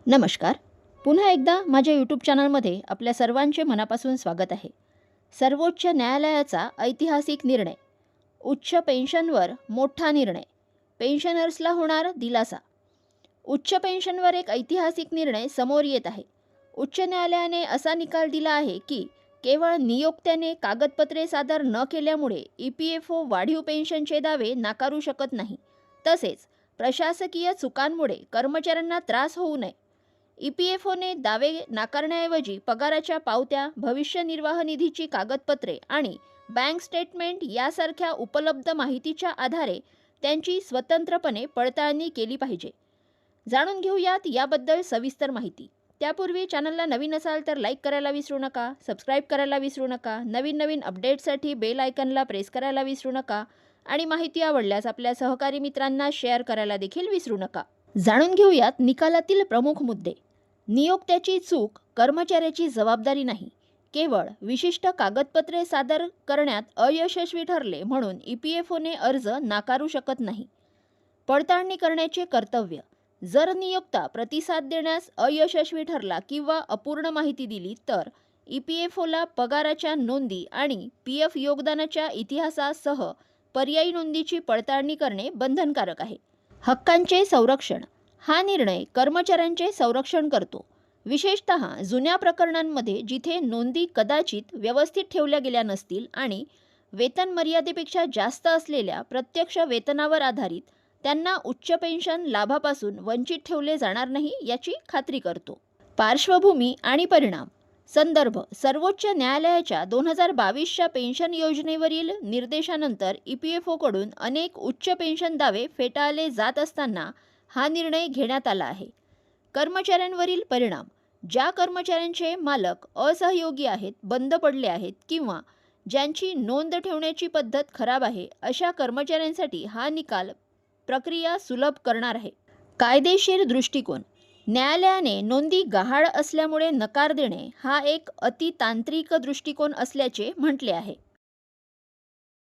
नमस्कार. पुन्हा एकदा माझ्या यूट्यूब चॅनलमध्ये आपल्या सर्वांचे मनापासून स्वागत आहे. सर्वोच्च न्यायालयाचा ऐतिहासिक निर्णय. उच्च पेन्शनवर मोठा निर्णय. पेन्शनर्सला होणार दिलासा. उच्च पेन्शनवर एक ऐतिहासिक निर्णय समोर येत आहे. उच्च न्यायालयाने असा निकाल दिला आहे की केवळ नियोक्त्याने कागदपत्रे सादर न केल्यामुळे EPFO वाढीव पेन्शनचे दावे नाकारू शकत नाही. तसेच प्रशासकीय चुकांमुळे कर्मचाऱ्यांना त्रास होऊ नये. EPFOने दावे नाकारण्याऐवजी पगाराच्या पावत्या, भविष्य निर्वाह निधीची कागदपत्रे आणि बँक स्टेटमेंट यासारख्या उपलब्ध माहितीच्या आधारे त्यांची स्वतंत्रपणे पडताळणी केली पाहिजे. जाणून घेऊयात याबद्दल सविस्तर माहिती. त्यापूर्वी चॅनलला नवीन असाल तर लाईक करायला विसरू नका, सबस्क्राईब करायला विसरू नका, नवीन अपडेट्ससाठी बेल आयकनला प्रेस करायला विसरू नका आणि माहिती आवडल्यास आपल्या सहकारी मित्रांना शेअर करायला देखील विसरू नका. जाणून घेऊयात निकालातील प्रमुख मुद्दे. नियोक्त्याची चूक कर्मचाऱ्याची जबाबदारी नाही. केवळ विशिष्ट कागदपत्रे सादर करण्यात अयशस्वी ठरले म्हणून EPFOने अर्ज नाकारू शकत नाही. पडताळणी करण्याचे कर्तव्य. जर नियोक्ता प्रतिसाद देण्यास अयशस्वी ठरला किंवा अपूर्ण माहिती दिली तर EPFOला पगाराच्या नोंदी आणि PF योगदानाच्या इतिहासासह पर्यायी नोंदीची पडताळणी करणे बंधनकारक आहे. हक्कांचे संरक्षण. हा निर्णय कर्मचाऱ्यांचे संरक्षण करतो. विशेषतः जुन्या प्रकरणांमध्ये जिथे नोंदी कदाचित व्यवस्थित ठेवल्या गेल्या नसतील आणि वेतन मर्यादेपेक्षा जास्त असलेल्या प्रत्यक्ष वेतनावर आधारित त्यांना उच्च पेन्शन लाभापासून वंचित ठेवले जाणार नाही याची खात्री करतो. पार्श्वभूमी आणि परिणाम. संदर्भ. सर्वोच्च न्यायालयाच्या 2022च्या पेन्शन योजनेवरील निर्देशानंतर EPFOकडून अनेक उच्च पेन्शन दावे फेटाळले जात असताना हा निर्णय घेण्यात आला आहे. कर्मचाऱ्यांवरील परिणाम. ज्या कर्मचाऱ्यांचे मालक असहयोगी आहेत, बंद पडले आहेत किंवा ज्यांची नोंद ठेवण्याची पद्धत खराब आहे अशा कर्मचाऱ्यांसाठी हा निकाल प्रक्रिया सुलभ करणार आहे. कायदेशीर दृष्टिकोन. न्यायालयाने नोंदी गहाळ असल्यामुळे नकार देणे हा एक अतितांत्रिक दृष्टिकोन असल्याचे म्हटले आहे.